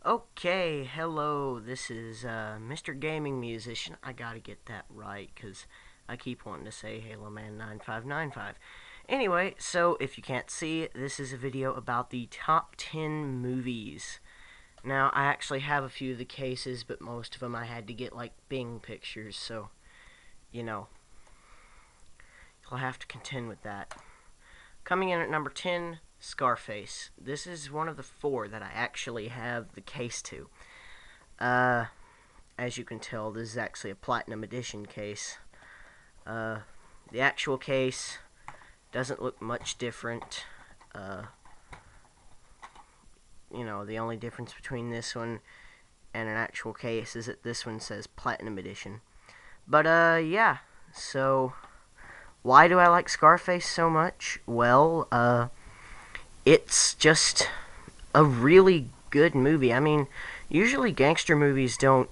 Okay, hello, this is Mr. Gaming Musician. I gotta get that right, because I keep wanting to say Halo Man 9595. Anyway, so if you can't see, this is a video about the top 10 movies. Now, I actually have a few of the cases, but most of them I had to get, like, Bing pictures, so, you know, you'll have to contend with that. Coming in at number 10, Scarface. This is one of the four that I actually have the case to. Uh, As you can tell, this is actually a Platinum Edition case. Uh, the actual case doesn't look much different. Uh, the only difference between this one and an actual case is that this one says Platinum Edition. But, yeah. So, why do I like Scarface so much? Well, it's just a really good movie. I mean, usually gangster movies don't,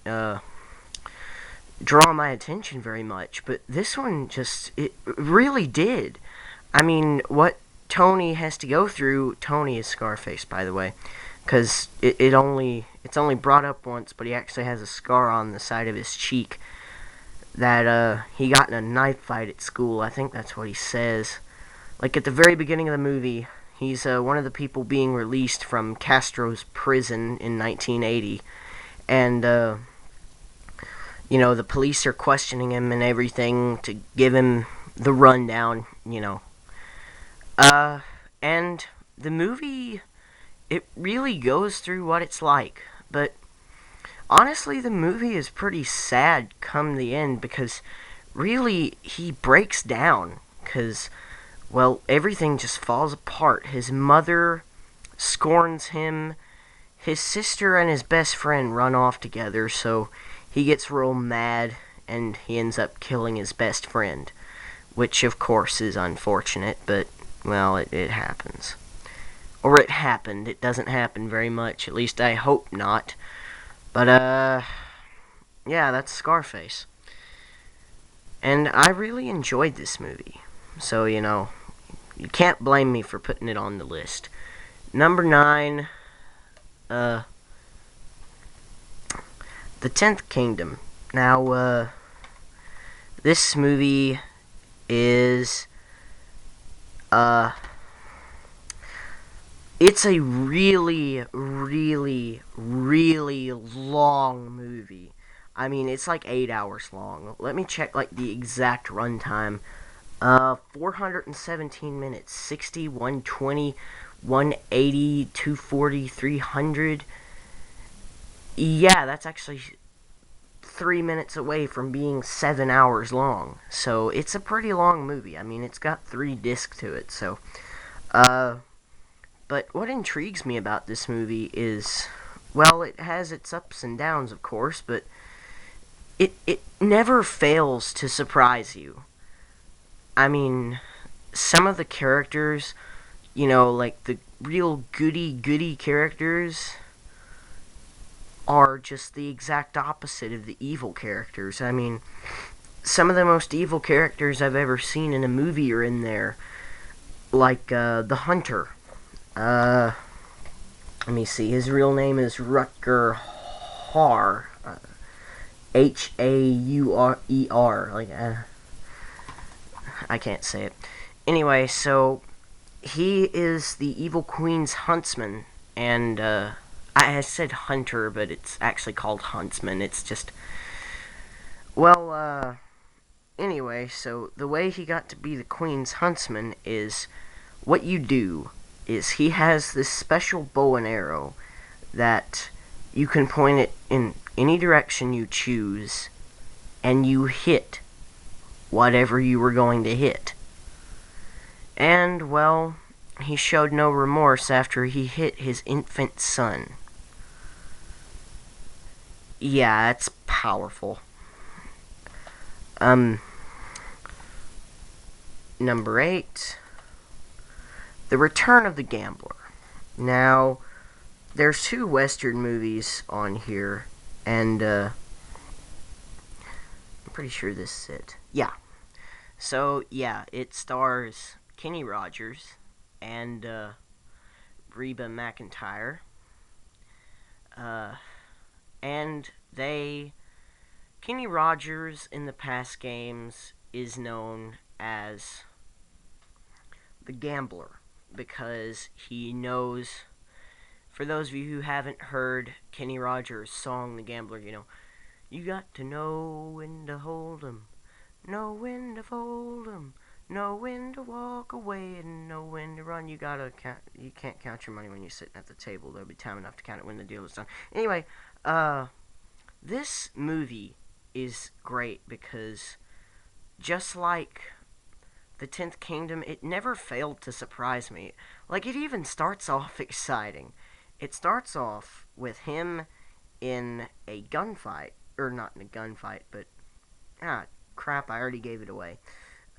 draw my attention very much, but this one it really did. I mean, what Tony has to go through. Tony is Scarface, by the way, because it's only brought up once, but he actually has a scar on the side of his cheek that he got in a knife fight at school. I think that's what he says. Like at the very beginning of the movie, he's one of the people being released from Castro's prison in 1980, and the police are questioning him and everything to give him the rundown. Uh, and the movie, it really goes through what it's like. But honestly, the movie is pretty sad come the end because really he breaks down because, well, everything just falls apart. His mother scorns him. His sister and his best friend run off together, so he gets real mad and he ends up killing his best friend, which of course is unfortunate, but well, it happens. Or it happened. It doesn't happen very much, at least I hope not. But yeah, that's Scarface. And I really enjoyed this movie. So, you can't blame me for putting it on the list. Number 9, uh The Tenth Kingdom. Now, this movie is, uh, it's a really, really, really long movie. I mean, it's like 8 hours long. Let me check, like, the exact runtime. 417 minutes, 60, 120, 180, 240, 300. Yeah, that's actually 3 minutes away from being 7 hours long. So it's a pretty long movie. I mean, it's got 3 discs to it. So, uh, but what intrigues me about this movie is, well, it has its ups and downs, of course, but it never fails to surprise you. I mean, some of the characters, like the real goody characters, are just the exact opposite of the evil characters. I mean, some of the most evil characters I've ever seen in a movie are in there, like the Hunter. Uh, Let me see. His real name is Rutger Hauer. Haurer. Like, I can't say it. Anyway, so he is the evil queen's huntsman, and I said hunter, but it's actually called huntsman. It's just, well, anyway, so the way he got to be the queen's huntsman is what you do is he has this special bow and arrow that you can point it in any direction you choose, and you hit whatever you were going to hit. And, well, he showed no remorse after he hit his infant son. Yeah, it's powerful. Um, Number 8, The Return of the Gambler. Now, there's 2 Western movies on here, and I'm pretty sure this is it. Yeah. So, yeah, it stars Kenny Rogers and Reba McEntire. Uh, and Kenny Rogers in the past games is known as the gambler because he knows. For those of you who haven't heard Kenny Rogers' song, The Gambler, you got to know when to hold 'em, know when to fold 'em, know when to walk away, and know when to run. You can't count your money when you're sitting at the table. There'll be time enough to count it when the deal is done. Anyway, this movie is great because just like the 10th Kingdom, it never failed to surprise me. Like, it even starts off exciting. It starts off with him in a gunfight. Or not in a gunfight, but... crap, I already gave it away.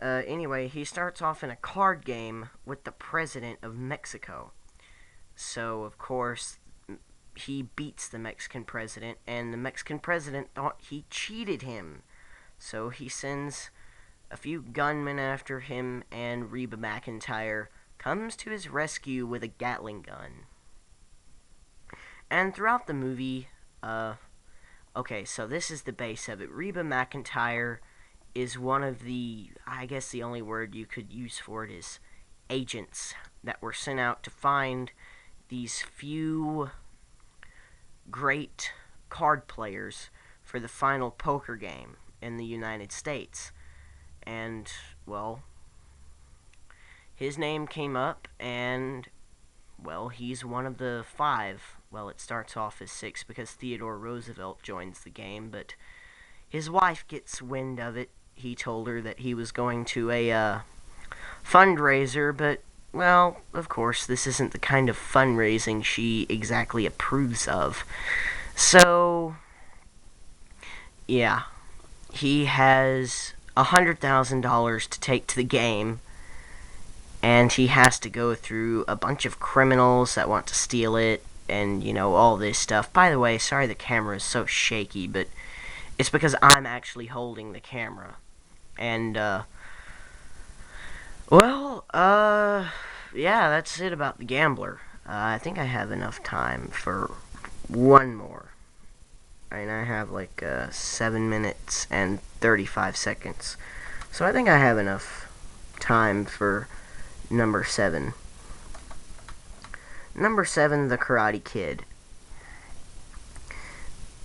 Anyway, he starts off in a card game with the president of Mexico. So, of course, he beats the Mexican president, and the Mexican president thought he cheated him. So he sends a few gunmen after him, and Reba McEntire comes to his rescue with a Gatling gun. And throughout the movie, okay, so this is the base of it. Reba McEntire is one of the, I guess the only word you could use for it is agents that were sent out to find these few great card players for the final poker game in the United States. And, well, his name came up, and, well, he's one of the 5. Well, it starts off as 6 because Theodore Roosevelt joins the game, but his wife gets wind of it. He told her that he was going to a fundraiser, but, well, of course, this isn't the kind of fundraising she exactly approves of. So, yeah, he has $100,000 to take to the game, and he has to go through a bunch of criminals that want to steal it, and, all this stuff. By the way, sorry the camera is so shaky, but it's because I'm actually holding the camera. And, yeah, that's it about The Gambler. I think I have enough time for one more. I have like 7 minutes and 35 seconds. So I think I have enough time for number 7. Number 7, The Karate Kid.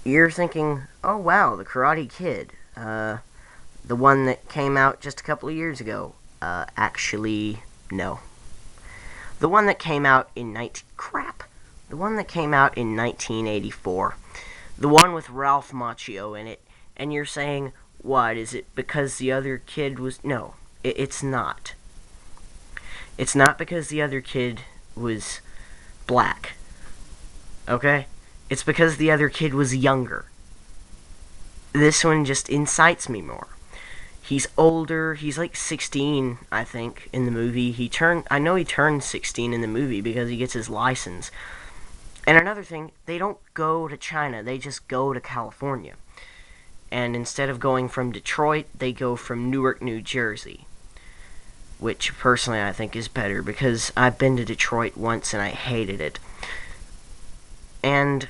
You're thinking, oh wow, The Karate Kid. The one that came out just a couple of years ago. Actually, no. The one that came out in The one that came out in 1984. The one with Ralph Macchio in it. And you're saying, what, is it because the other kid was... No, it's not. It's not because the other kid was black. Okay? It's because the other kid was younger. This one just incites me more. He's older. He's like 16, I think, in the movie. I know he turned 16 in the movie because he gets his license. And another thing, they don't go to China. They just go to California. And instead of going from Detroit, they go from Newark, New Jersey. Which, personally, I think is better because I've been to Detroit once and I hated it. And,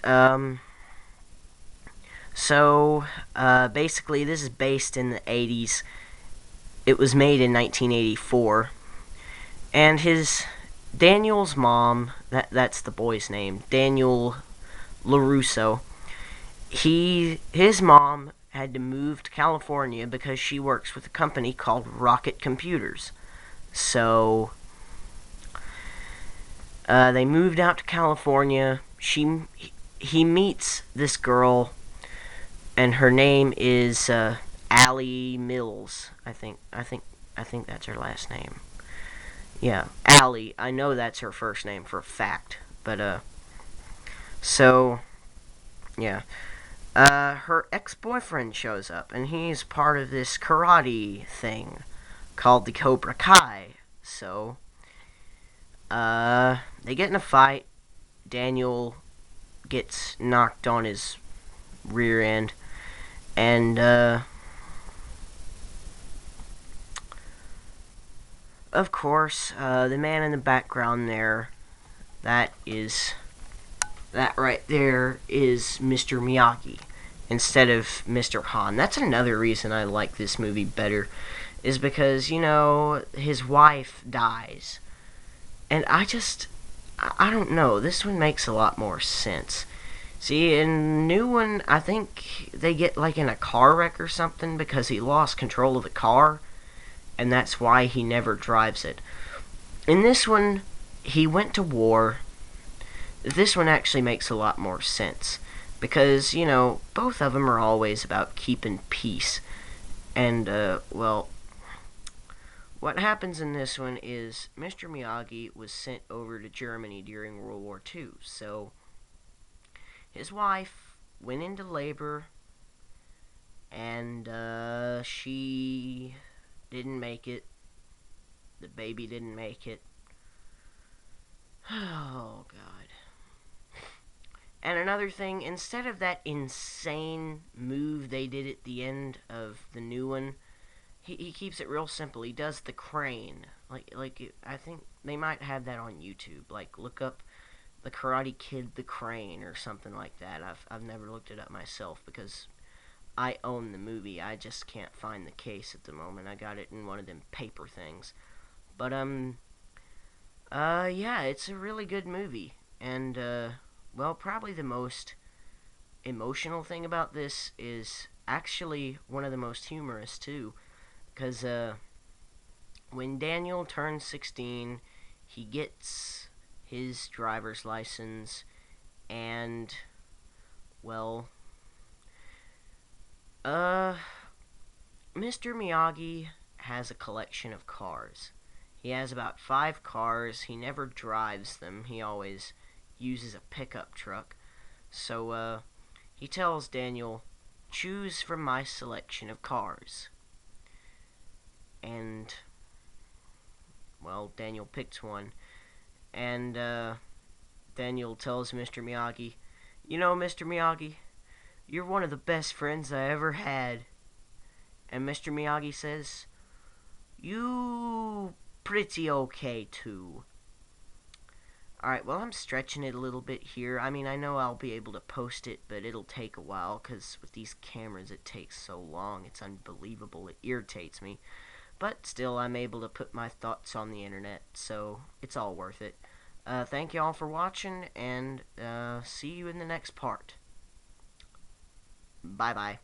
basically, this is based in the 80s. It was made in 1984. And Daniel's mom, that's the boy's name, Daniel LaRusso, his mom had to move to California because she works with a company called Rocket Computers. So, they moved out to California. He meets this girl, and her name is Allie Mills. I think that's her last name. Yeah, Allie. I know that's her first name for a fact. But so yeah, her ex-boyfriend shows up, and he's part of this karate thing called the Cobra Kai. So they get in a fight. Daniel gets knocked on his rear end, and of course, the man in the background there, that is That right there is Mr. Miyagi instead of Mr. Han. That's another reason I like this movie better, is because, his wife dies. And I don't know, this one makes a lot more sense. See, in the new one, I think they get like in a car wreck or something because he lost control of the car, and that's why he never drives it. In this one, he went to war. This one actually makes a lot more sense because, both of them are always about keeping peace. And, what happens in this one is Mr. Miyagi was sent over to Germany during World War II, so his wife went into labor and she didn't make it. The baby didn't make it. Oh, God. And another thing, instead of that insane move they did at the end of the new one, he keeps it real simple. He does the crane. I think they might have that on YouTube. Like, look up the Karate Kid the crane or something like that. I've never looked it up myself because I own the movie. I just can't find the case at the moment. I got it in one of them paper things. But yeah, it's a really good movie. And well, probably the most emotional thing about this is actually one of the most humorous too, because when Daniel turns 16, he gets his driver's license, and well, uh, Mr. Miyagi has a collection of cars. He has about 5 cars. He never drives them. He always uses a pickup truck. So, he tells Daniel, choose from my selection of cars. And, well, Daniel picks one. And, Daniel tells Mr. Miyagi, Mr. Miyagi, you're one of the best friends I ever had. And Mr. Miyagi says, you pretty okay too. Alright, well, I'm stretching it a little bit here. I mean, I know I'll be able to post it, but it'll take a while, because with these cameras it takes so long. It's unbelievable. It irritates me. But still, I'm able to put my thoughts on the internet, so it's all worth it. Thank you all for watching, and see you in the next part. Bye-bye.